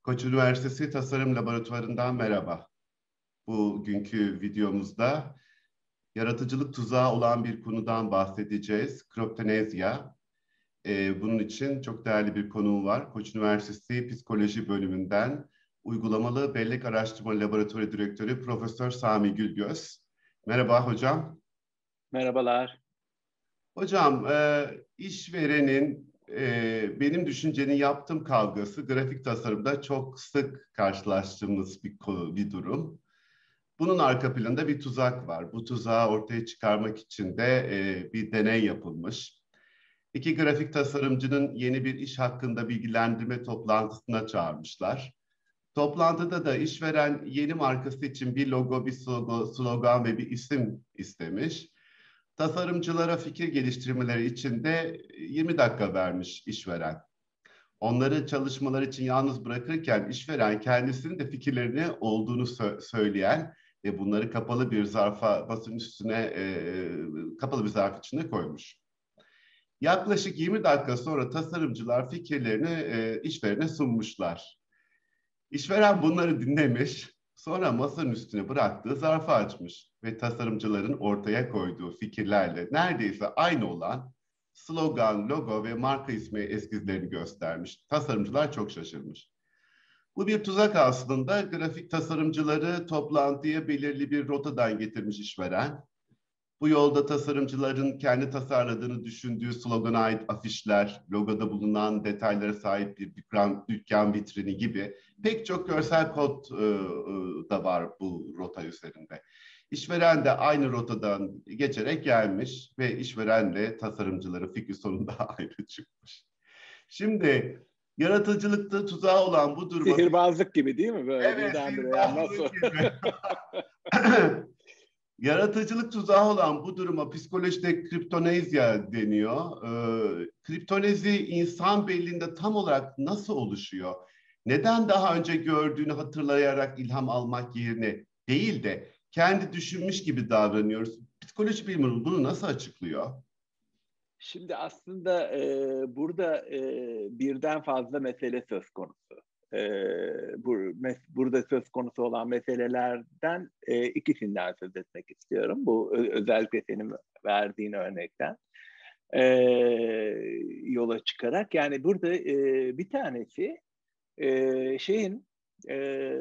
Koç Üniversitesi Tasarım Laboratuvarı'ndan merhaba. Bugünkü videomuzda yaratıcılık tuzağı olan bir konudan bahsedeceğiz. Kroptonezya. Bunun için çok değerli bir konuğum var. Koç Üniversitesi Psikoloji Bölümünden Uygulamalı Bellek Araştırma Laboratuvarı Direktörü Profesör Sami Gülgöz. Merhaba hocam. Merhabalar. Hocam, işverenin benim düşüncenin yaptığım kavgası grafik tasarımda çok sık karşılaştığımız bir durum. Bunun arka planında bir tuzak var. Bu tuzağı ortaya çıkarmak için de bir deney yapılmış. İki grafik tasarımcının yeni bir iş hakkında bilgilendirme toplantısına çağırmışlar. Toplantıda da işveren yeni markası için bir logo, bir slogan ve bir isim istemiş. Tasarımcılara fikir geliştirmeleri için de 20 dakika vermiş işveren. Onları çalışmalar için yalnız bırakırken işveren kendisinin de fikirlerini olduğunu söyleyen ve bunları kapalı bir zarfa, basın üstüne kapalı bir zarf içine koymuş. Yaklaşık 20 dakika sonra tasarımcılar fikirlerini işverene sunmuşlar. İşveren bunları dinlemiş, sonra masanın üstüne bıraktığı zarfı açmış ve tasarımcıların ortaya koyduğu fikirlerle neredeyse aynı olan slogan, logo ve marka ismi eskizlerini göstermiş. Tasarımcılar çok şaşırmış. Bu bir tuzak aslında. Grafik tasarımcıları toplantıya belirli bir rotadan getirmiş işveren. Bu yolda tasarımcıların kendi tasarladığını düşündüğü slogana ait afişler, logoda bulunan detaylara sahip bir dükkan vitrini gibi pek çok görsel kod da var bu rota üzerinde. İşveren de aynı rotadan geçerek gelmiş ve işverenle tasarımcıların fikri sonunda ayrı çıkmış. Şimdi yaratıcılıkta tuzağı olan bu duruma... Sihirbazlık gibi değil mi böyle Evet, birdenbire? Yani nasıl? sihirbazlık gibi. Yaratıcılık tuzağı olan bu duruma psikolojide kriptonezya deniyor. Kriptonezi insan beyninde tam olarak nasıl oluşuyor? Neden daha önce gördüğünü hatırlayarak ilham almak yerine değil de kendi düşünmüş gibi davranıyoruz? Psikoloji bilimi bunu nasıl açıklıyor? Şimdi aslında burada birden fazla mesele söz konusu. Burada söz konusu olan meselelerden ikisinden söz etmek istiyorum. Bu özellikle senin verdiğin örnekten yola çıkarak. Yani burada bir tanesi şeyin e,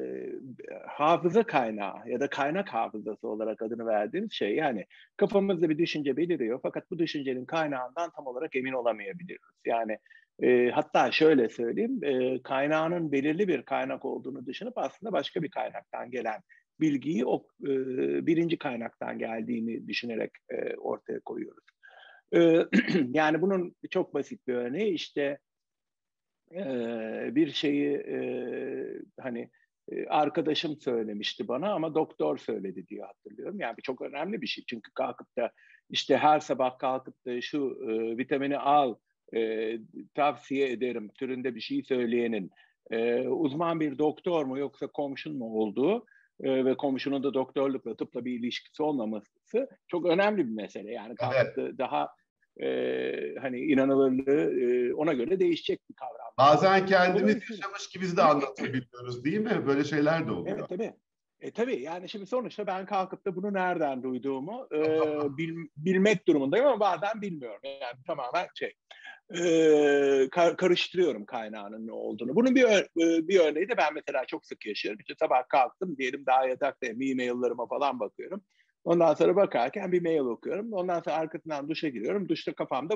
hafıza kaynağı ya da kaynak hafızası olarak adını verdiğimiz şey, yani kafamızda bir düşünce beliriyor fakat bu düşüncenin kaynağından tam olarak emin olamayabiliyoruz. Yani hatta şöyle söyleyeyim, kaynağının belirli bir kaynak olduğunu düşünüp aslında başka bir kaynaktan gelen bilgiyi o birinci kaynaktan geldiğini düşünerek ortaya koyuyoruz. Yani bunun çok basit bir örneği işte bir şeyi hani arkadaşım söylemişti bana ama doktor söyledi diye hatırlıyorum. Yani bu çok önemli bir şey. Çünkü kalkıp da işte her sabah kalkıp da şu vitamini al, tavsiye ederim türünde bir şey söyleyenin uzman bir doktor mu yoksa komşun mu olduğu ve komşunun da doktorlukla, tıpla bir ilişkisi olmaması çok önemli bir mesele. Yani kalkıp Evet. da daha hani inanılırlığı ona göre değişecek bir kavram bu. Bazen kendimiz Dolayısıyla yaşamış gibi de anlatabiliyoruz, değil mi? Böyle şeyler de oluyor. evet, tabii. Tabii yani şimdi sonuçta ben kalkıp da bunu nereden duyduğumu bilmek durumundayım ama bazen bilmiyorum. Yani tamamen karıştırıyorum kaynağının ne olduğunu. Bunun bir örneği de ben mesela çok sık yaşıyorum. İşte sabah kalktım diyelim, daha yataktayım, e-maillerime falan bakıyorum. Ondan sonra bakarken bir mail okuyorum. Ondan sonra arkasından duşa giriyorum. Duşta kafamda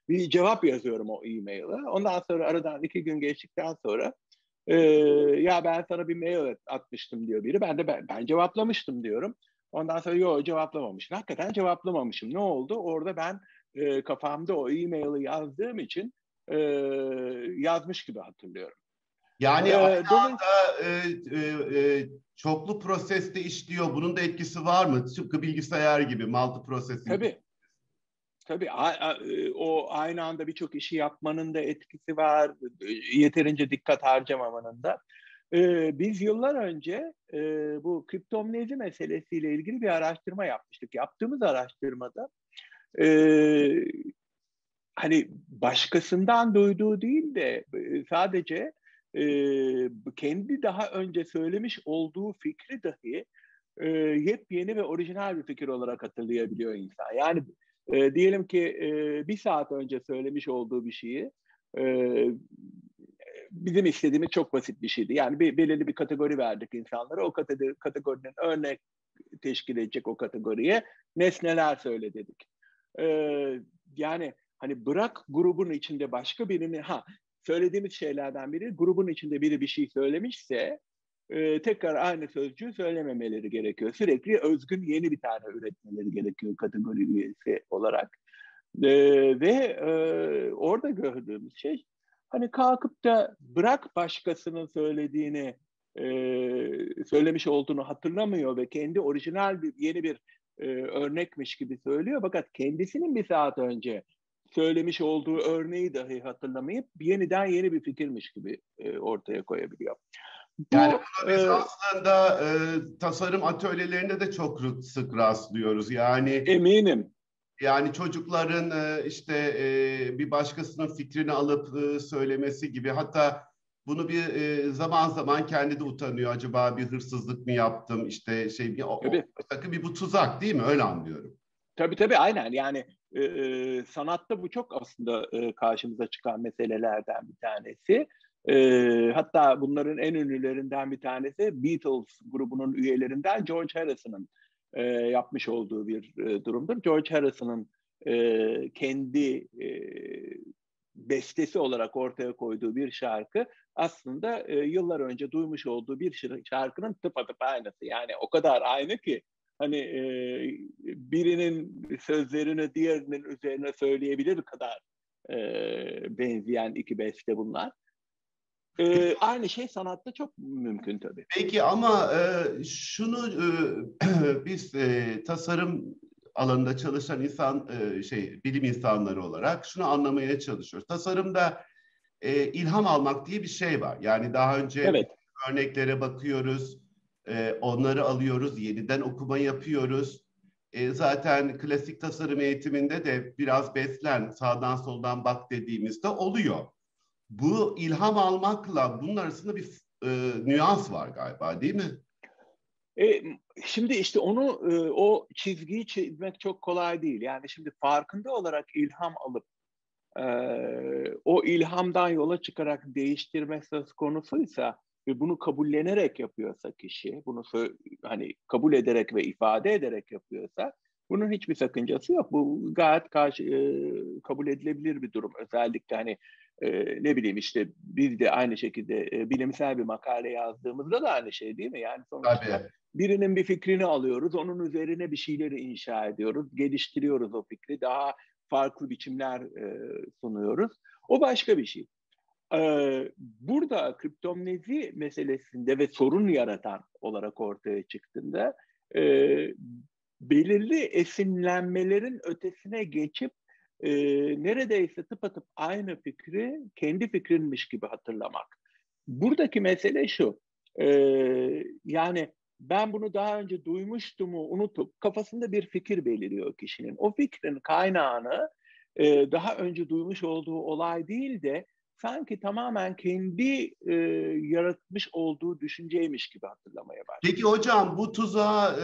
bir cevap yazıyorum o e-mail'e. Ondan sonra aradan 2 gün geçtikten sonra ya ben sana bir mail atmıştım diyor biri. Ben cevaplamıştım diyorum. Ondan sonra yok, cevaplamamışım. Hakikaten cevaplamamışım. Ne oldu? Orada ben kafamda o e-mail'i yazdığım için yazmış gibi hatırlıyorum. Yani aynı Dolayısıyla anda çoklu proseste işliyor. Bunun da etkisi var mı? Tıpkı bilgisayar gibi multiprocessing. tabii. Tabii o aynı anda birçok işi yapmanın da etkisi var. Yeterince dikkat harcamamanın da. Biz yıllar önce bu kriptomnezi meselesiyle ilgili bir araştırma yapmıştık. Yaptığımız araştırmada e, hani başkasından duyduğu değil de sadece kendi daha önce söylemiş olduğu fikri dahi yepyeni ve orijinal bir fikir olarak hatırlayabiliyor insan. Yani diyelim ki bir saat önce söylemiş olduğu bir şeyi e, bizim istediğimiz çok basit bir şeydi. Yani belirli bir kategori verdik insanlara. O kategorinin örnek teşkil edecek o kategoriye nesneler söyle dedik. Yani hani bırak grubun içinde başka birini, söylediğimiz şeylerden biri, grubun içinde biri bir şey söylemişse tekrar aynı sözcüğü söylememeleri gerekiyor. Sürekli özgün yeni bir tane üretmeleri gerekiyor kategori üyesi olarak. Ve orada gördüğümüz şey, hani kalkıp da bırak başkasının söylediğini, söylemiş olduğunu hatırlamıyor ve kendi orijinal yeni bir örnekmiş gibi söylüyor. Fakat kendisinin bir saat önce söylemiş olduğu örneği dahi hatırlamayıp yeniden yeni bir fikirmiş gibi ortaya koyabiliyor. Yani buna biz aslında tasarım atölyelerinde de çok sık rastlıyoruz. Eminim. Yani çocukların işte bir başkasının fikrini alıp söylemesi gibi. Hatta bunu bir zaman zaman kendi de utanıyor. Acaba bir hırsızlık mı yaptım? İşte sakın bu tuzak değil mi? Öyle anlıyorum. Tabii aynen. Yani sanatta bu çok aslında karşımıza çıkan meselelerden bir tanesi. Hatta bunların en ünlülerinden bir tanesi Beatles grubunun üyelerinden George Harrison'ın yapmış olduğu bir durumdur. George Harrison'ın kendi bestesi olarak ortaya koyduğu bir şarkı aslında yıllar önce duymuş olduğu bir şarkının tıpatıp aynısı. Yani o kadar aynı ki hani birinin sözlerini diğerinin üzerine söyleyebilir kadar benzeyen iki beste bunlar. Aynı şey sanatta çok mümkün tabii. Peki ama şunu biz tasarım alanında çalışan bilim insanları olarak şunu anlamaya çalışıyoruz. Tasarımda ilham almak diye bir şey var. Yani daha önce Evet. örneklere bakıyoruz, onları alıyoruz, yeniden okuma yapıyoruz. Zaten klasik tasarım eğitiminde de biraz beslen, sağdan soldan bak dediğimizde oluyor. Bu ilham almakla bunun arasında bir nüans var galiba, değil mi? Şimdi işte onu o çizgiyi çizmek çok kolay değil. Yani şimdi farkında olarak ilham alıp o ilhamdan yola çıkarak değiştirme söz konusuysa ve bunu kabullenerek yapıyorsa kişi, bunu hani kabul ederek ve ifade ederek yapıyorsa bunun hiçbir sakıncası yok. Bu gayet kabul edilebilir bir durum. Özellikle hani ne bileyim işte biz de aynı şekilde bilimsel bir makale yazdığımızda da aynı şey değil mi? Yani sonuçta Tabii. birinin bir fikrini alıyoruz, onun üzerine bir şeyleri inşa ediyoruz, geliştiriyoruz o fikri, daha farklı biçimler sunuyoruz. O başka bir şey. Burada kriptomnezi meselesinde ve sorun yaratan olarak ortaya çıktığında belirli esinlenmelerin ötesine geçip neredeyse tıpatıp aynı fikri kendi fikrinmiş gibi hatırlamak. Buradaki mesele şu, yani ben bunu daha önce duymuştumu unutup kafasında bir fikir beliriyor kişinin. O fikrin kaynağını daha önce duymuş olduğu olay değil de sanki tamamen kendi yaratmış olduğu düşünceymiş gibi hatırlamaya başlıyor. Peki hocam bu tuzağa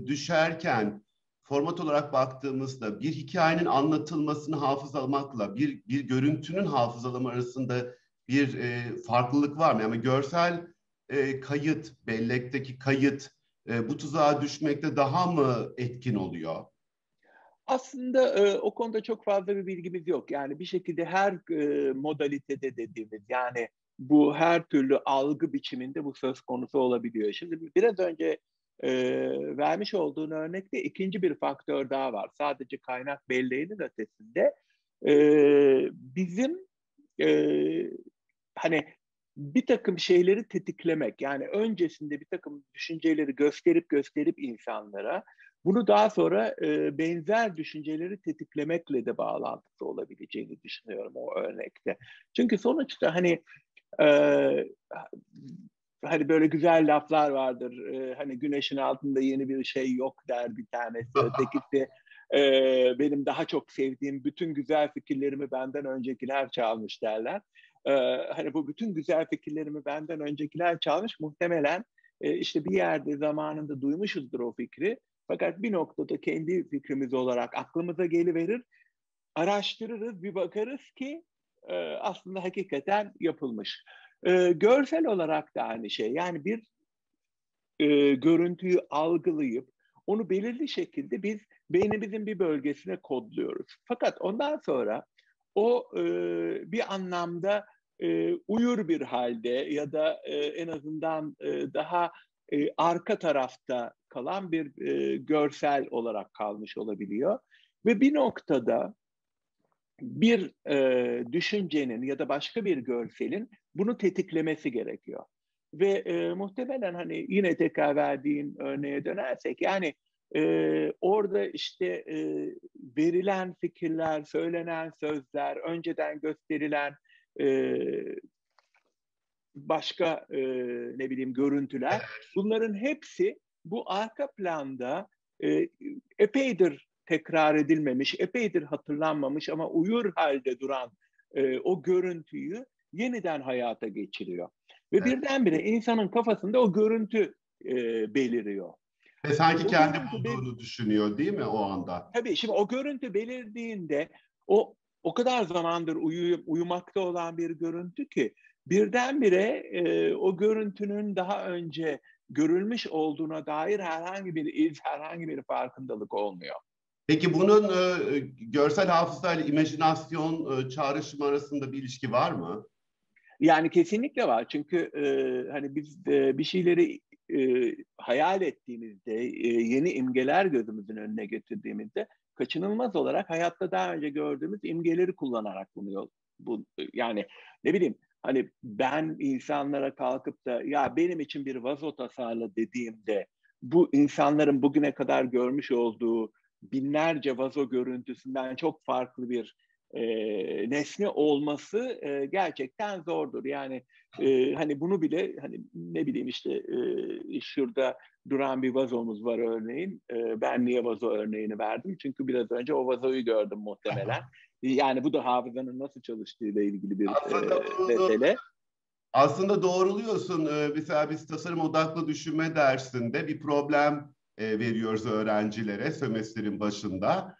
düşerken format olarak baktığımızda bir hikayenin anlatılmasını hafızalamakla bir görüntünün hafızalama arasında bir farklılık var mı? Yani görsel kayıt, bellekteki kayıt bu tuzağa düşmekte daha mı etkin oluyor? Aslında o konuda çok fazla bir bilgimiz yok. Yani bir şekilde her modalitede dediğimiz, yani bu her türlü algı biçiminde bu söz konusu olabiliyor. Şimdi biraz önce vermiş olduğun örnekte ikinci bir faktör daha var. Sadece kaynak belleğinin ötesinde bizim hani bir takım şeyleri tetiklemek, yani öncesinde bir takım düşünceleri gösterip insanlara bunu daha sonra benzer düşünceleri tetiklemekle de bağlantısı olabileceğini düşünüyorum o örnekte. Çünkü sonuçta e, hani böyle güzel laflar vardır. Hani güneşin altında yeni bir şey yok der bir tanesi. Ötekisi benim daha çok sevdiğim bütün güzel fikirlerimi benden öncekiler çalmış derler. Hani bu bütün güzel fikirlerimi benden öncekiler çalmış. Muhtemelen işte bir yerde zamanında duymuşuzdur o fikri. Fakat bir noktada kendi fikrimiz olarak aklımıza geliverir, araştırırız, bir bakarız ki aslında hakikaten yapılmış. Görsel olarak da aynı şey. Yani bir görüntüyü algılayıp onu belirli şekilde biz beynimizin bir bölgesine kodluyoruz. Fakat ondan sonra o bir anlamda uyur bir halde ya da en azından daha arka tarafta kalan bir görsel olarak kalmış olabiliyor. Ve bir noktada bir düşüncenin ya da başka bir görselin bunu tetiklemesi gerekiyor. Ve muhtemelen hani yine tekrar verdiğin örneğe dönersek yani orada işte verilen fikirler, söylenen sözler, önceden gösterilen e, başka ne bileyim görüntüler, bunların hepsi bu arka planda epeydir tekrar edilmemiş, epeydir hatırlanmamış ama uyur halde duran o görüntüyü yeniden hayata geçiriyor. Ve Evet. birdenbire insanın kafasında o görüntü beliriyor. Ve sanki O kendi görüntü bulduğunu düşünüyor değil mi o anda? tabii şimdi o görüntü belirdiğinde o kadar zamandır uyumakta olan bir görüntü ki birdenbire o görüntünün daha önce görülmüş olduğuna dair herhangi bir iz, herhangi bir farkındalık olmuyor. Peki bunun görsel hafızayla imajinasyon çağrışımı arasında bir ilişki var mı? Yani kesinlikle var çünkü hani biz bir şeyleri hayal ettiğimizde, yeni imgeler gözümüzün önüne getirdiğimizde kaçınılmaz olarak hayatta daha önce gördüğümüz imgeleri kullanarak bu yani ne bileyim hani ben insanlara kalkıp da ya benim için bir vazo tasarla dediğimde bu insanların bugüne kadar görmüş olduğu binlerce vazo görüntüsünden çok farklı bir nesne olması gerçekten zordur. Yani hani bunu bile hani ne bileyim işte şurada duran bir vazomuz var örneğin. Ben niye vazo örneğini verdim? Çünkü biraz önce o vazoyu gördüm muhtemelen. Yani bu da hafızanın nasıl çalıştığıyla ilgili bir Aslında bunu mesele. aslında doğruluyorsun. Mesela biz tasarım odaklı düşünme dersinde bir problem veriyoruz öğrencilere sömestrin başında.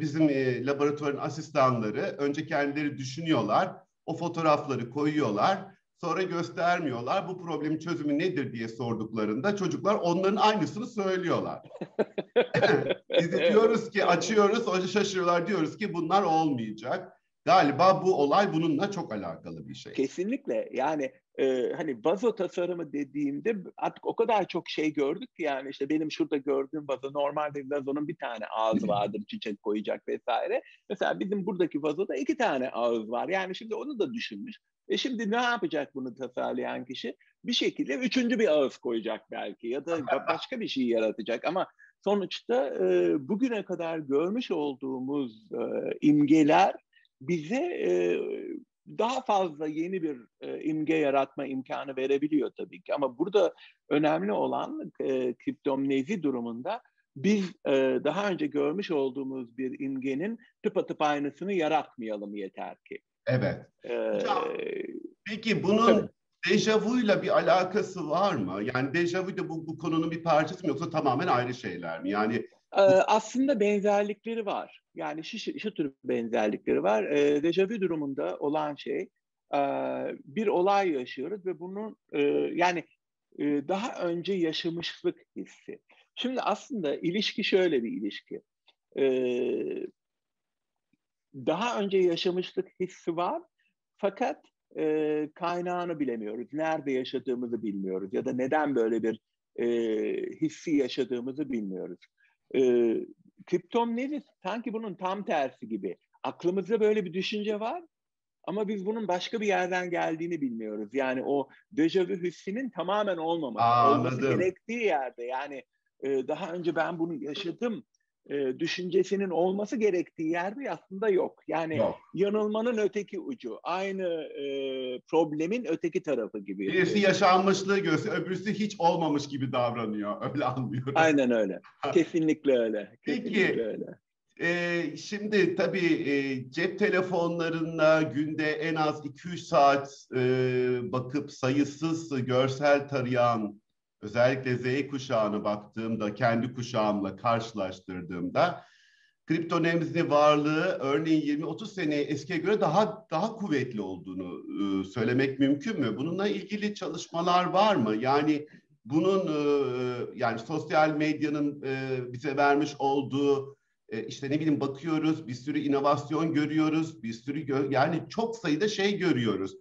Bizim laboratuvarın asistanları önce kendileri düşünüyorlar, o fotoğrafları koyuyorlar, sonra göstermiyorlar. Bu problemin çözümü nedir diye sorduklarında çocuklar onların aynısını söylüyorlar. Biz de Evet. diyoruz ki açıyoruz, o şaşırıyorlar diyoruz ki bunlar olmayacak. Galiba bu olay bununla çok alakalı bir şey. Kesinlikle yani hani vazo tasarımı dediğimde artık o kadar çok şey gördük ki yani işte benim şurada gördüğüm vazo normalde vazonun bir tane ağzı vardır çiçek koyacak vesaire. Mesela bizim buradaki vazoda 2 tane ağız var yani şimdi onu da düşünmüş. Şimdi ne yapacak bunu tasarlayan kişi? Bir şekilde üçüncü bir ağız koyacak belki ya da başka bir şey yaratacak ama sonuçta bugüne kadar görmüş olduğumuz imgeler bize daha fazla yeni bir imge yaratma imkanı verebiliyor tabii ki. Ama burada önemli olan kriptomnezi durumunda biz daha önce görmüş olduğumuz bir imgenin tıpatıp aynısını yaratmayalım yeter ki. Evet. Hocam, peki Tabii. bunun dejavuyla bir alakası var mı? Yani dejavu da bu konunun bir parçası mı yoksa tamamen ayrı şeyler mi? Yani bu Aslında benzerlikleri var. Yani şu tür benzerlikleri var. Dejavu durumunda olan şey bir olay yaşıyoruz ve bunun yani daha önce yaşamışlık hissi. Şimdi aslında ilişki şöyle bir ilişki. Daha önce yaşamışlık hissi var fakat kaynağını bilemiyoruz. Nerede yaşadığımızı bilmiyoruz ya da neden böyle bir hissi yaşadığımızı bilmiyoruz. E, Kriptomnezi sanki bunun tam tersi gibi. Aklımızda böyle bir düşünce var ama biz bunun başka bir yerden geldiğini bilmiyoruz. Yani o dejavu hissinin tamamen olmaması, olması anladım. gerektiği yerde. Yani daha önce ben bunu yaşadım düşüncesinin olması gerektiği yerde aslında yok. Yani Yok. yanılmanın öteki ucu, aynı problemin öteki tarafı gibi. Birisi yaşanmışlığı gösteriyor, öbürsü hiç olmamış gibi davranıyor. Öyle anlıyorum. Aynen öyle. Kesinlikle öyle. Kesinlikle Peki öyle. Şimdi tabii cep telefonlarına günde en az 2-3 saat bakıp sayısız görsel tarayan, özellikle Z kuşağına baktığımda, kendi kuşağımla karşılaştırdığımda kripto nemzni varlığı örneğin 20-30 seneye eskiye göre daha kuvvetli olduğunu söylemek mümkün mü? Bununla ilgili çalışmalar var mı? Yani bunun yani sosyal medyanın bize vermiş olduğu işte ne bileyim bakıyoruz, bir sürü inovasyon görüyoruz, bir sürü yani çok sayıda şey görüyoruz.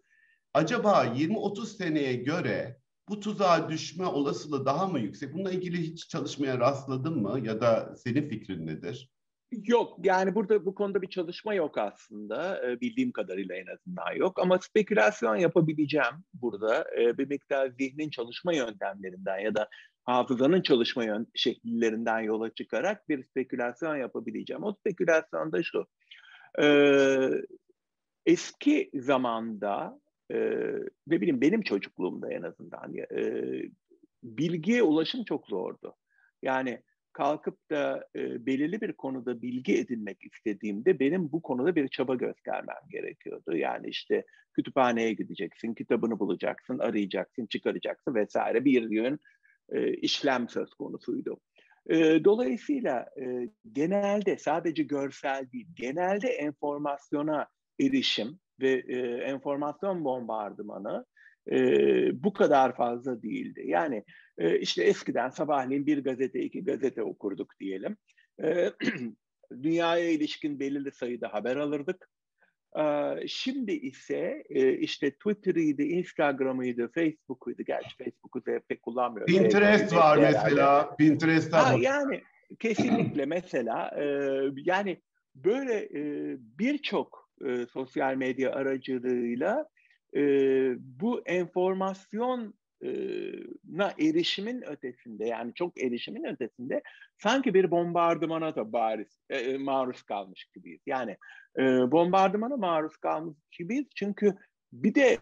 Acaba 20-30 seneye göre bu tuzağa düşme olasılığı daha mı yüksek? Bununla ilgili hiç çalışmaya rastladın mı ya da senin fikrin nedir? Yok, yani burada bu konuda bir çalışma yok aslında. Bildiğim kadarıyla en azından yok. Ama spekülasyon yapabileceğim burada. Bir miktar zihnin çalışma yöntemlerinden ya da hafızanın çalışma şekillerinden yola çıkarak bir spekülasyon yapabileceğim. O spekülasyon da şu. Ee, Eski zamanda, e, ne bileyim benim çocukluğumda en azından bilgiye ulaşım çok zordu. Yani kalkıp da belirli bir konuda bilgi edinmek istediğimde benim bu konuda bir çaba göstermem gerekiyordu. Yani işte kütüphaneye gideceksin, kitabını bulacaksın, arayacaksın, çıkaracaksın vesaire bir yön işlem söz konusuydu. Dolayısıyla genelde sadece görsel değil, genelde enformasyona erişim ve enformasyon bombardımanı bu kadar fazla değildi. Yani işte eskiden sabahleyin bir gazete, iki gazete okurduk diyelim. Dünyaya ilişkin belirli sayıda haber alırdık. Şimdi ise işte Twitter'ıydı, Instagram'ıydı, Facebook'uydu. Gerçi Facebook'u pek kullanmıyorum. Pinterest var Hepsi herhalde. mesela. Pinterest'ten bak. Yani kesinlikle mesela yani böyle birçok sosyal medya aracılığıyla e, bu enformasyon na erişimin ötesinde yani çok erişimin ötesinde sanki bir bombardımana da bariz maruz kalmış gibiyiz. Yani bombardımana maruz kalmış gibiyiz çünkü bir de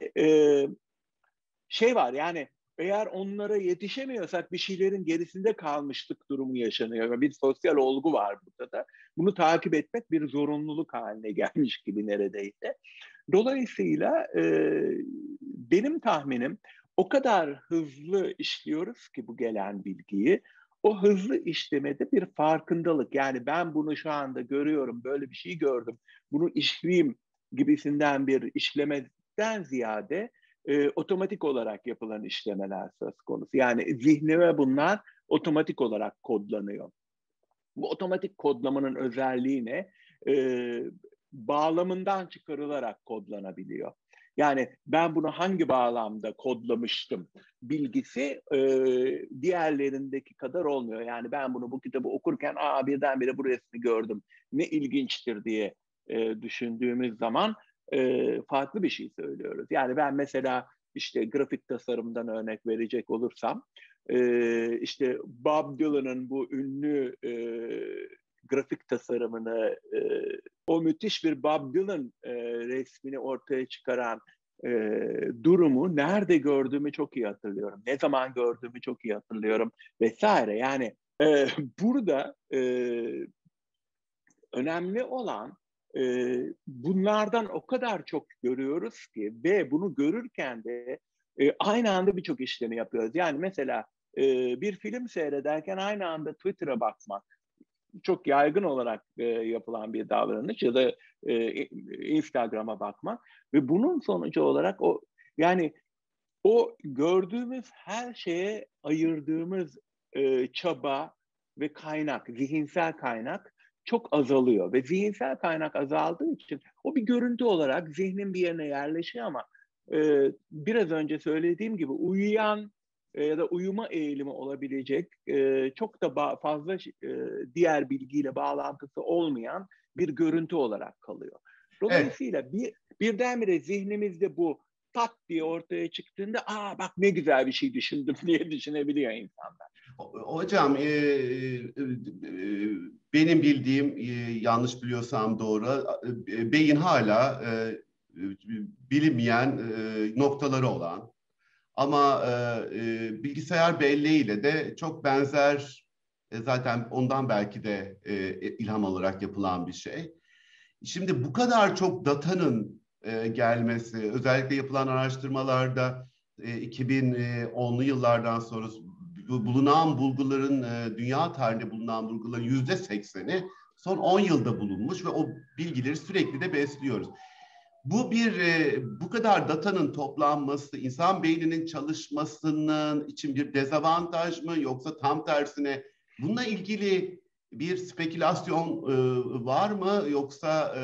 şey var yani eğer onlara yetişemiyorsak bir şeylerin gerisinde kalmışlık durumu yaşanıyor. Bir sosyal olgu var burada da. Bunu takip etmek bir zorunluluk haline gelmiş gibi neredeyse. Dolayısıyla benim tahminim o kadar hızlı işliyoruz ki bu gelen bilgiyi. O hızlı işlemede bir farkındalık. Yani ben bunu şu anda görüyorum, böyle bir şey gördüm, bunu işleyeyim gibisinden bir işlemeden ziyade otomatik olarak yapılan işlemeler söz konusu. Yani zihnime bunlar otomatik olarak kodlanıyor. Bu otomatik kodlamanın özelliği ne? Bağlamından çıkarılarak kodlanabiliyor. Yani ben bunu hangi bağlamda kodlamıştım bilgisi diğerlerindeki kadar olmuyor. Yani ben bunu bu kitabı okurken birdenbire bu resmi gördüm. Ne ilginçtir diye düşündüğümüz zaman farklı bir şey söylüyoruz. Yani ben mesela işte grafik tasarımdan örnek verecek olursam işte Bob Dylan'ın bu ünlü grafik tasarımını, o müthiş bir Bob Dylan resmini ortaya çıkaran durumu nerede gördüğümü çok iyi hatırlıyorum. Ne zaman gördüğümü çok iyi hatırlıyorum vesaire. Yani burada önemli olan bunlardan o kadar çok görüyoruz ki ve bunu görürken de aynı anda birçok işlemi yapıyoruz. Yani mesela bir film seyrederken aynı anda Twitter'a bakmak çok yaygın olarak yapılan bir davranış ya da Instagram'a bakmak ve bunun sonucu olarak yani o gördüğümüz her şeye ayırdığımız çaba ve kaynak, zihinsel kaynak çok azalıyor. Ve zihinsel kaynak azaldığı için o bir görüntü olarak zihnin bir yerine yerleşiyor ama biraz önce söylediğim gibi uyuyan ya da uyuma eğilimi olabilecek çok da fazla diğer bilgiyle bağlantısı olmayan bir görüntü olarak kalıyor. Evet. Dolayısıyla birdenbire zihnimizde bu tak diye ortaya çıktığında bak ne güzel bir şey düşündüm diye düşünebiliyor insanlar. Hocam benim bildiğim yanlış biliyorsam doğru beyin hala bilinmeyen noktaları olan ama bilgisayar belleğiyle de çok benzer Zaten ondan belki de ilham olarak yapılan bir şey. Şimdi bu kadar çok datanın gelmesi, özellikle yapılan araştırmalarda 2010'lu yıllardan sonra bulunan bulguların, dünya tarihinde bulunan bulguların %80'i son 10 yılda bulunmuş ve o bilgileri sürekli de besliyoruz. Bu kadar datanın toplanması insan beyninin çalışmasının için bir dezavantaj mı, yoksa tam tersine bununla ilgili bir spekülasyon var mı, yoksa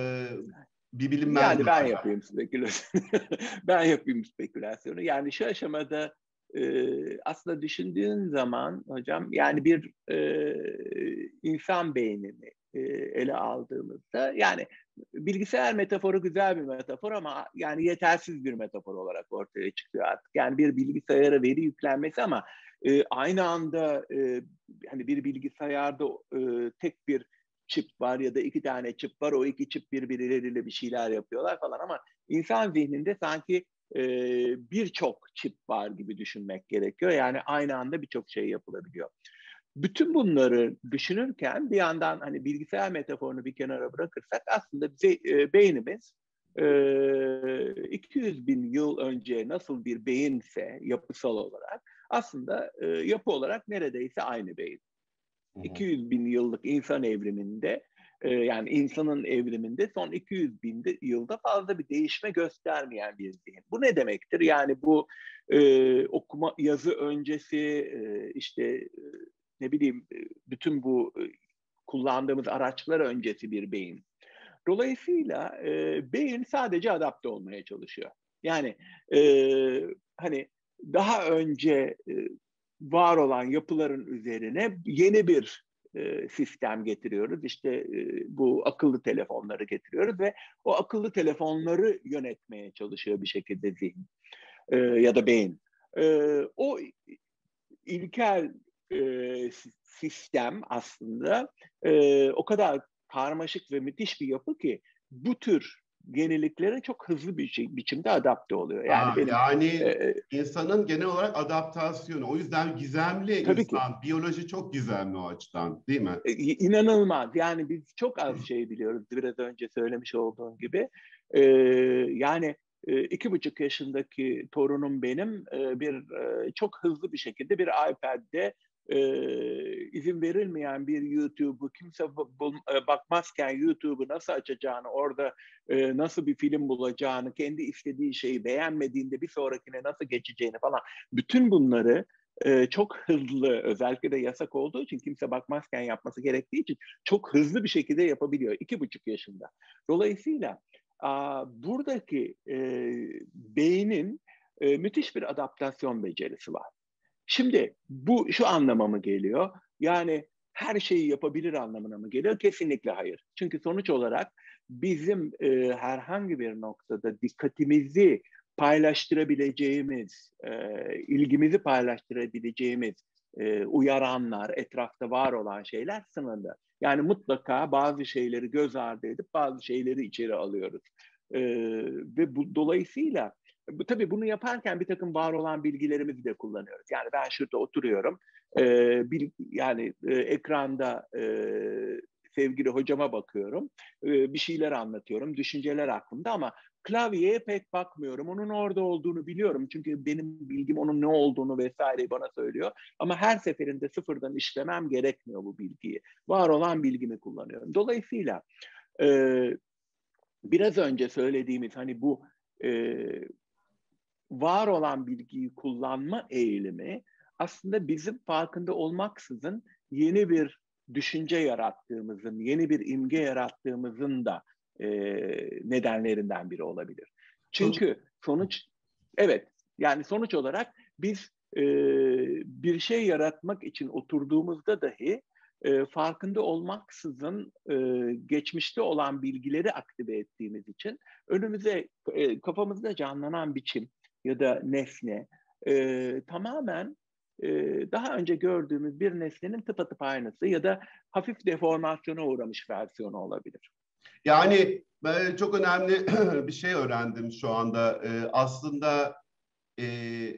bir bilinmez mi Yani ben hala? yapayım spekülasyonu. Ben yapayım spekülasyonu. Yani şu aşamada aslında düşündüğün zaman hocam, yani bir insan beynini ele aldığımızda, yani bilgisayar metaforu güzel bir metafor ama yani yetersiz bir metafor olarak ortaya çıkıyor artık. Yani bir bilgisayara veri yüklenmesi ama aynı anda hani bir bilgisayarda tek bir çip var ya da 2 tane çip var. O 2 çip birbirleriyle bir şeyler yapıyorlar falan ama insan zihninde sanki birçok çip var gibi düşünmek gerekiyor. Yani aynı anda birçok şey yapılabiliyor. Bütün bunları düşünürken bir yandan hani bilgisayar metaforunu bir kenara bırakırsak aslında beynimiz 200 bin yıl önce nasıl bir beyinse yapısal olarak, aslında yapı olarak neredeyse aynı beyin. 200 bin yıllık insan evriminde, yani insanın evriminde son 200 bin yılda fazla bir değişme göstermeyen bir zihin. Bu ne demektir? Yani bu okuma yazı öncesi, işte ne bileyim, bütün bu kullandığımız araçlar öncesi bir beyin. Dolayısıyla beyin sadece adapte olmaya çalışıyor. Yani hani daha önce var olan yapıların üzerine yeni bir sistem getiriyoruz. İşte bu akıllı telefonları getiriyoruz ve o akıllı telefonları yönetmeye çalışıyor bir şekilde zihin ya da beyin. O ilkel sistem aslında o kadar karmaşık ve müthiş bir yapı ki bu tür yeniliklere çok hızlı bir biçimde adapte oluyor. Yani benim Yani insanın genel olarak adaptasyonu. O yüzden gizemli tabii ki insan. Biyoloji çok gizemli o açıdan, değil mi? inanılmaz. Yani biz çok az şey biliyoruz. Biraz önce söylemiş olduğum gibi. Yani 2,5 yaşındaki torunum benim çok hızlı bir şekilde bir iPad'de izin verilmeyen bir YouTube'u kimse bakmazken YouTube'u nasıl açacağını, orada nasıl bir film bulacağını, kendi istediği şeyi beğenmediğinde bir sonrakine nasıl geçeceğini falan, bütün bunları çok hızlı, özellikle de yasak olduğu için kimse bakmazken yapması gerektiği için çok hızlı bir şekilde yapabiliyor 2,5 yaşında. Dolayısıyla buradaki beynin müthiş bir adaptasyon becerisi var. Şimdi bu şu anlama mı geliyor? Yani her şeyi yapabilir anlamına mı geliyor? Kesinlikle hayır. Çünkü sonuç olarak bizim herhangi bir noktada dikkatimizi paylaştırabileceğimiz, ilgimizi paylaştırabileceğimiz uyaranlar, etrafta var olan şeyler sınırlı. Yani mutlaka bazı şeyleri göz ardı edip bazı şeyleri içeri alıyoruz. Ve dolayısıyla tabii bunu yaparken bir takım var olan bilgilerimizi de kullanıyoruz. Yani ben şurada oturuyorum, yani ekranda sevgili hocama bakıyorum, bir şeyler anlatıyorum, düşünceler aklımda ama klavyeye pek bakmıyorum. Onun orada olduğunu biliyorum çünkü benim bilgim onun ne olduğunu vesaireyi bana söylüyor. Ama her seferinde sıfırdan işlemem gerekmiyor bu bilgiyi. Var olan bilgimi kullanıyorum. Dolayısıyla biraz önce söylediğimiz hani bu var olan bilgiyi kullanma eğilimi aslında bizim farkında olmaksızın yeni bir düşünce yarattığımızın, yeni bir imge yarattığımızın da nedenlerinden biri olabilir. Çünkü evet, yani sonuç olarak biz bir şey yaratmak için oturduğumuzda dahi farkında olmaksızın geçmişte olan bilgileri aktive ettiğimiz için önümüze kafamızda canlanan biçim ya da nesne tamamen daha önce gördüğümüz bir nesnenin tıpatıp aynısı ya da hafif deformasyona uğramış versiyonu olabilir. Yani ben çok önemli bir şey öğrendim şu anda. Aslında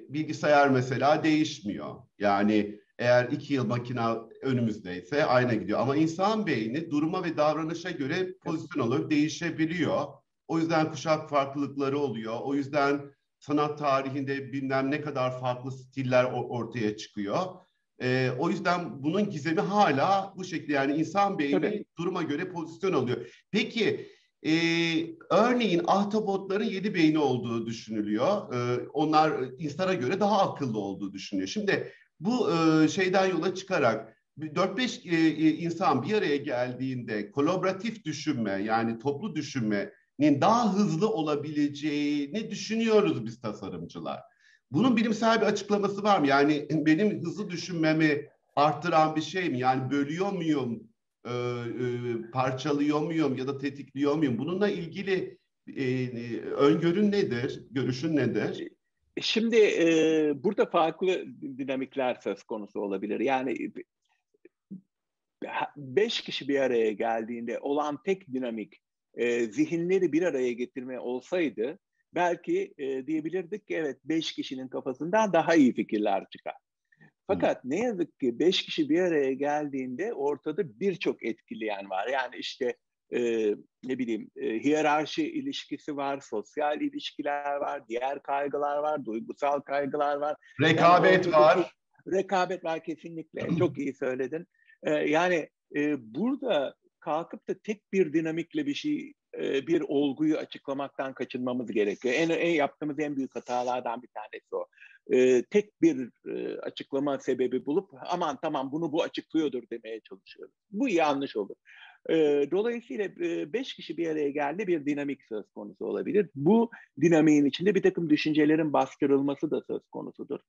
bilgisayar mesela değişmiyor. Yani Eğer 2 yıl makina önümüzdeyse ayna gidiyor. Ama insan beyni duruma ve davranışa göre pozisyon olarak değişebiliyor. O yüzden kuşak farklılıkları oluyor. O yüzden sanat tarihinde bilmem ne kadar farklı stiller ortaya çıkıyor. O yüzden bunun gizemi hala bu şekilde. Yani insan Tabii. beyni duruma göre pozisyon alıyor. Peki örneğin ahtapotların 7 beyni olduğu düşünülüyor. Onlar insana göre daha akıllı olduğu düşünülüyor. Şimdi bu şeyden yola çıkarak 4-5 insan bir araya geldiğinde kolaboratif düşünme yani toplu düşünmenin daha hızlı olabileceğini düşünüyoruz biz tasarımcılar. Bunun bilimsel bir açıklaması var mı? Yani benim hızlı düşünmemi arttıran bir şey mi? Yani bölüyor muyum, parçalıyor muyum ya da tetikliyor muyum? Bununla ilgili öngörün nedir? Görüşün nedir? Şimdi burada farklı dinamikler söz konusu olabilir. Yani 5 kişi bir araya geldiğinde olan tek dinamik zihinleri bir araya getirme olsaydı belki diyebilirdik ki evet 5 kişinin kafasından daha iyi fikirler çıkar. Fakat ne yazık ki 5 kişi bir araya geldiğinde ortada birçok etkileyen var. Yani işte ne bileyim hiyerarşi ilişkisi var, sosyal ilişkiler var, diğer kaygılar var, duygusal kaygılar var. Yani Rekabet ortada çok var. rekabet var kesinlikle. Çok iyi söyledin. Yani burada kalkıp da tek bir dinamikle bir olguyu açıklamaktan kaçınmamız gerekiyor. En yaptığımız en büyük hatalardan bir tanesi o. Tek bir açıklama sebebi bulup aman tamam bunu bu açıklıyordur demeye çalışıyoruz. Bu yanlış olur. Dolayısıyla 5 kişi bir araya geldi bir dinamik söz konusu olabilir. Bu dinamiğin içinde bir takım düşüncelerin bastırılması da söz konusudur.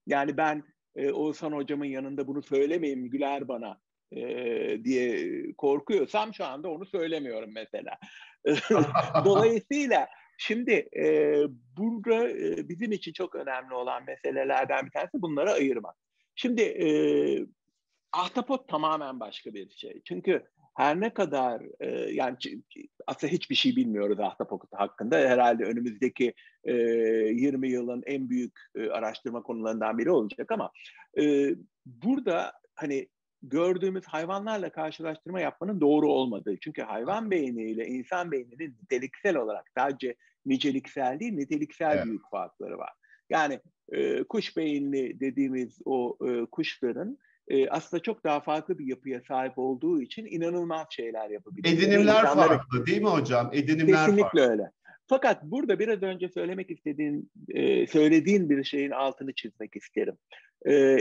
Yani ben Oğuzhan hocamın yanında bunu söylemeyeyim güler bana diye korkuyorsam şu anda onu söylemiyorum mesela. Dolayısıyla şimdi burada bizim için çok önemli olan meselelerden bir tanesi bunları ayırmak. Şimdi ahtapot tamamen başka bir şey. Çünkü her ne kadar yani aslında hiçbir şey bilmiyoruz ahtapot hakkında. Herhalde önümüzdeki 20 yılın en büyük araştırma konularından biri olacak ama burada hani gördüğümüz hayvanlarla karşılaştırma yapmanın doğru olmadığı. Çünkü hayvan beyniyle insan beyninin niteliksel olarak sadece niceliksel değil niteliksel Evet. büyük farkları var. Yani kuş beyinli dediğimiz o kuşların aslında çok daha farklı bir yapıya sahip olduğu için inanılmaz şeyler yapabiliyor. Ya da Edinimler insanları farklı değil mi hocam? Edinimler kesinlikle farklı. öyle. Fakat burada biraz önce söylediğin bir şeyin altını çizmek isterim.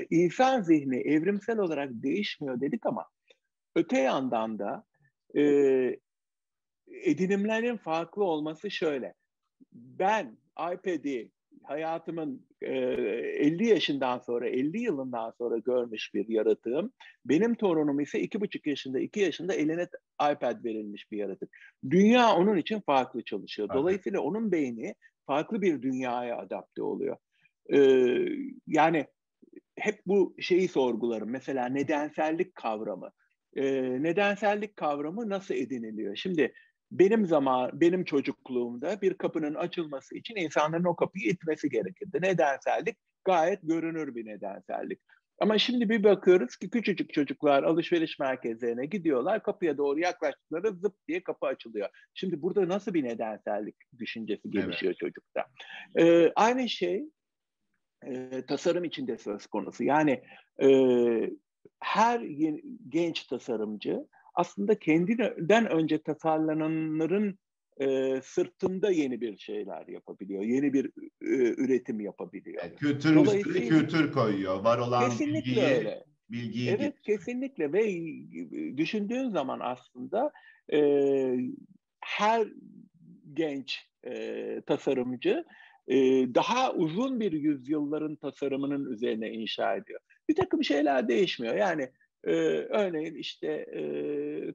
İnsan zihni evrimsel olarak değişmiyor dedik ama öte yandan da e, edinimlerin farklı olması şöyle. Ben iPad'i hayatımın 50 yaşından sonra, 50 yılından sonra görmüş bir yaratığım. Benim torunum ise 2,5 yaşında, 2 yaşında eline iPad verilmiş bir yaratık. Dünya onun için farklı çalışıyor. Tabii. Dolayısıyla onun beyni farklı bir dünyaya adapte oluyor. Yani hep bu şeyi sorgularım. Mesela nedensellik kavramı. Nedensellik kavramı nasıl ediniliyor? Şimdi benim çocukluğumda bir kapının açılması için insanların o kapıyı itmesi gerekirdi. Nedensellik gayet görünür bir nedensellik. Ama şimdi bir bakıyoruz ki küçücük çocuklar alışveriş merkezlerine gidiyorlar. Kapıya doğru yaklaştıkları zıp diye kapı açılıyor. Şimdi burada nasıl bir nedensellik düşüncesi Evet. gelişiyor çocukta? Aynı şey tasarım içinde söz konusu. Yani e, her genç tasarımcı aslında kendinden önce tasarlananların sırtında yeni bir şeyler yapabiliyor. Yeni bir üretim yapabiliyor. Yani kültürün üstüne Dolayısıyla kültür koyuyor. Var olan kesinlikle öyle. bilgiyi Evet geliştiriyor. kesinlikle ve düşündüğün zaman aslında e, her genç tasarımcı daha uzun bir yüzyılların tasarımının üzerine inşa ediyor. Bir takım şeyler değişmiyor. Yani örneğin işte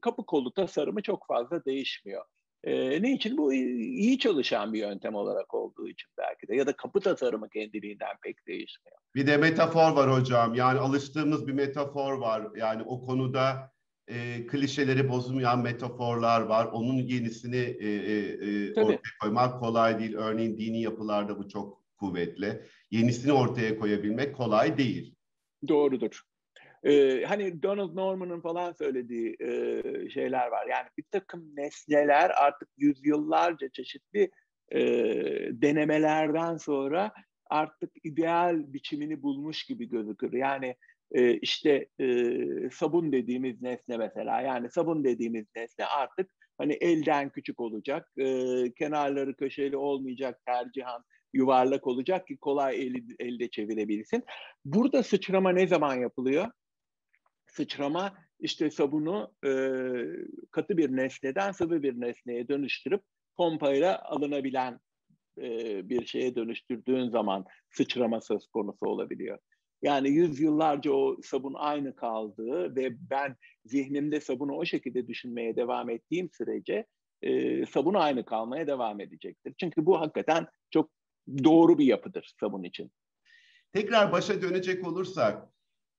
kapı kolu tasarımı çok fazla değişmiyor. Ne için? Bu iyi çalışan bir yöntem olarak olduğu için belki de. Ya da kapı tasarımı kendiliğinden pek değişmiyor. Bir de metafor var hocam. Yani alıştığımız bir metafor var. Yani o konuda klişeleri bozmayan metaforlar var. Onun yenisini Tabii, ortaya koymak kolay değil. Örneğin dini yapılarda bu çok kuvvetli. Yenisini ortaya koyabilmek kolay değil. doğrudur. Hani Donald Norman'ın falan söylediği şeyler var. Yani bir takım nesneler artık yüzyıllarca çeşitli denemelerden sonra artık ideal biçimini bulmuş gibi gözükür. Yani işte sabun dediğimiz nesne mesela. Yani sabun dediğimiz nesne artık hani elden küçük olacak, kenarları köşeli olmayacak, tercihan yuvarlak olacak ki kolay elde çevirebilsin. Burada sıçrama ne zaman yapılıyor? Sıçrama işte sabunu katı bir nesneden sıvı bir nesneye dönüştürüp pompayla alınabilen bir şeye dönüştürdüğün zaman sıçrama söz konusu olabiliyor. Yani yüzyıllarca o sabun aynı kaldığı ve ben zihnimde sabunu o şekilde düşünmeye devam ettiğim sürece sabun aynı kalmaya devam edecektir. Çünkü bu hakikaten çok doğru bir yapıdır sabun için. Tekrar başa dönecek olursak,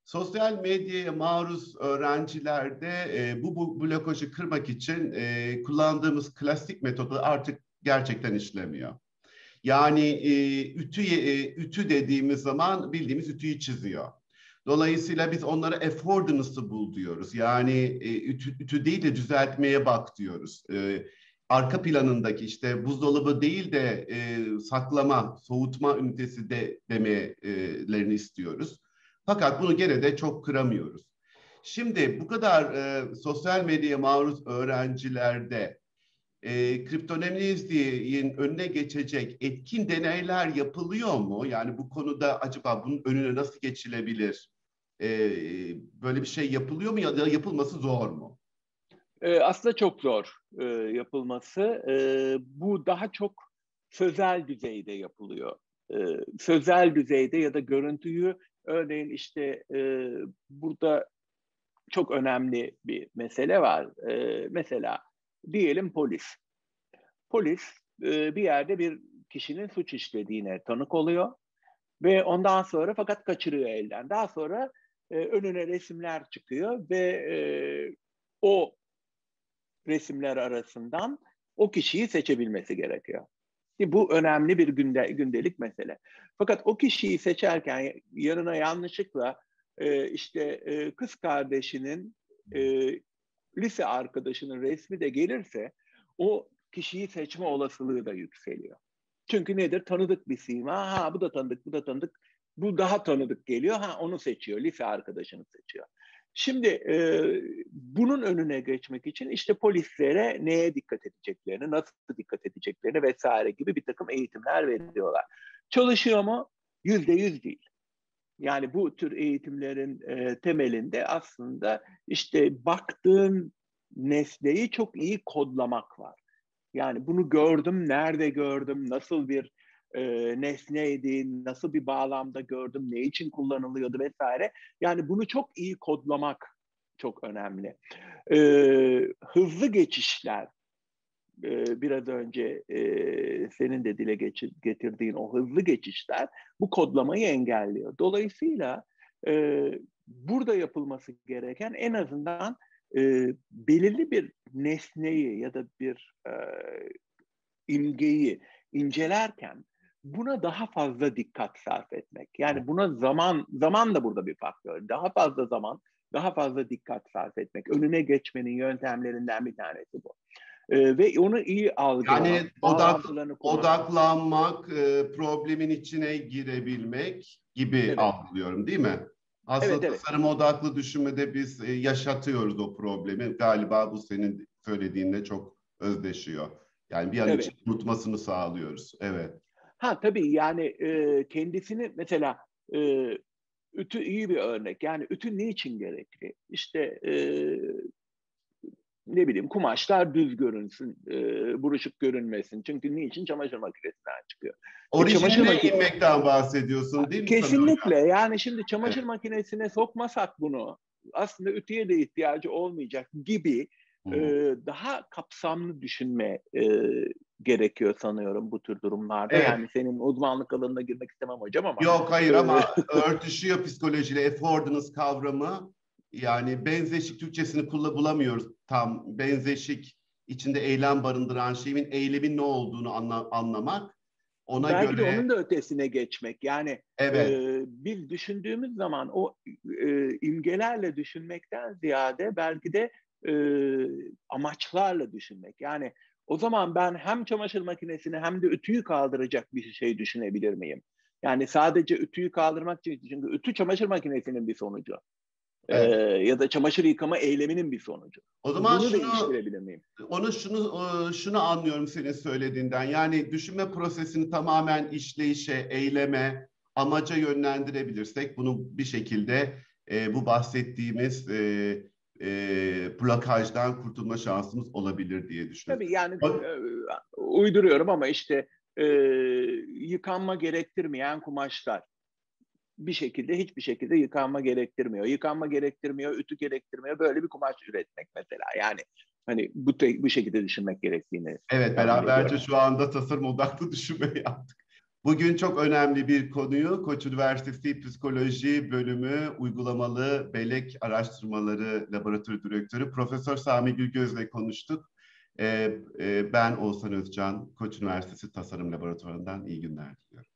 sosyal medyaya maruz öğrencilerde bu blokajı kırmak için kullandığımız klasik metodu artık gerçekten işlemiyor. Yani ütü dediğimiz zaman bildiğimiz ütüyü çiziyor. Dolayısıyla biz onlara affordance'ı bul diyoruz. Yani ütü değil de düzeltmeye bak diyoruz. Arka planındaki işte buzdolabı değil de saklama, soğutma ünitesi de demelerini istiyoruz. Fakat bunu gene de çok kıramıyoruz. Şimdi bu kadar sosyal medyaya maruz öğrencilerde kriptonemizliğin önüne geçecek etkin deneyler yapılıyor mu? Yani bu konuda acaba bunun önüne nasıl geçilebilir? E, Böyle bir şey yapılıyor mu ya da yapılması zor mu? Aslında çok zor yapılması. Bu daha çok sözel düzeyde yapılıyor. Sözel düzeyde ya da görüntüyü örneğin işte burada çok önemli bir mesele var. Mesela diyelim polis. Polis bir yerde bir kişinin suç işlediğine tanık oluyor ve ondan sonra fakat kaçırıyor elden. Daha sonra önüne resimler çıkıyor ve o resimler arasından o kişiyi seçebilmesi gerekiyor. Bu önemli bir gündelik mesele. Fakat o kişiyi seçerken yanına yanlışlıkla işte kız kardeşinin lise arkadaşının resmi de gelirse o kişiyi seçme olasılığı da yükseliyor. Çünkü nedir? Tanıdık bir sima. Ha bu da tanıdık, bu da tanıdık. Bu daha tanıdık geliyor. Ha onu seçiyor. Lise arkadaşını seçiyor. Şimdi bunun önüne geçmek için işte polislere neye dikkat edeceklerini, nasıl dikkat edeceklerini vesaire gibi bir takım eğitimler veriyorlar. Çalışıyor mu? %100 değil. Yani bu tür eğitimlerin temelinde aslında işte baktığın nesneyi çok iyi kodlamak var. Yani bunu gördüm, nerede gördüm, nasıl bir nesneydi, nasıl bir bağlamda gördüm, ne için kullanılıyordu vesaire. Yani bunu çok iyi kodlamak çok önemli. Hızlı geçişler, biraz önce senin de dile getirdiğin o hızlı geçişler bu kodlamayı engelliyor. Dolayısıyla burada yapılması gereken en azından belirli bir nesneyi ya da bir imgeyi incelerken buna daha fazla dikkat sarf etmek. Yani buna zaman da burada bir faktör. Daha fazla zaman, daha fazla dikkat sarf etmek. Önüne geçmenin yöntemlerinden bir tanesi bu. Ve onu iyi Yani algılamak, bağlantılarını kurmak. odaklanmak, problemin içine girebilmek gibi Evet, algılıyorum, değil mi? Aslında evet, evet. tasarım odaklı düşünmede biz yaşatıyoruz o problemi. Galiba bu senin söylediğinle çok özdeşiyor. Yani bir an için Evet. unutmasını sağlıyoruz. Evet. Ha tabii yani kendisini mesela ütü iyi bir örnek. Yani ütü niçin gerekli? İşte ne bileyim kumaşlar düz görünsün, buruşuk görünmesin. Çünkü niçin? Çamaşır makinesinden çıkıyor. Çamaşır Orijinaline makinesi inmekten bahsediyorsun, değil mi Taner kesinlikle Hocam? yani şimdi Evet. çamaşır makinesine sokmasak bunu aslında ütüye de ihtiyacı olmayacak gibi Hı. daha kapsamlı düşünme gerekiyor sanıyorum bu tür durumlarda. Evet. Yani senin uzmanlık alanına girmek istemem hocam ama Yok hayır e, ama örtüşüyor psikolojiyle affordance kavramı. Yani benzeşik Türkçesini bulamıyoruz tam. Benzeşik içinde eylem barındıran şeyin eylemin ne olduğunu anlamak. ona belki de göre onun da ötesine geçmek. Yani evet, biz düşündüğümüz zaman o imgelerle düşünmekten ziyade belki de e, amaçlarla düşünmek. Yani o zaman ben hem çamaşır makinesini hem de ütüyü kaldıracak bir şey düşünebilir miyim? Yani sadece ütüyü kaldırmak için, çünkü ütü çamaşır makinesinin bir sonucu. evet. Ya da çamaşır yıkama eyleminin bir sonucu. O zaman Bunu şunu değiştirebilir miyim? şunu anlıyorum senin söylediğinden. Yani düşünme prosesini tamamen işleyişe, eyleme, amaca yönlendirebilirsek bunu bir şekilde bu bahsettiğimiz blokajdan kurtulma şansımız olabilir diye düşünüyorum. Tabii yani uyduruyorum ama işte yıkanma gerektirmeyen kumaşlar bir şekilde hiçbir şekilde yıkanma gerektirmiyor. Yıkanma gerektirmiyor, ütü gerektirmiyor. Böyle bir kumaş üretmek mesela. Yani hani bu şekilde düşünmek gerektiğini Evet, kabul beraberce ediyorum. şu anda tasarım odaklı düşünme yaptık. Bugün çok önemli bir konuyu Koç Üniversitesi Psikoloji Bölümü Uygulamalı Bellek Araştırmaları Laboratuvarı Direktörü Profesör Sami Gülgöz'le konuştuk. Ben Oğuzhan Özcan, Koç Üniversitesi Tasarım Laboratuvarı'ndan iyi günler diliyorum.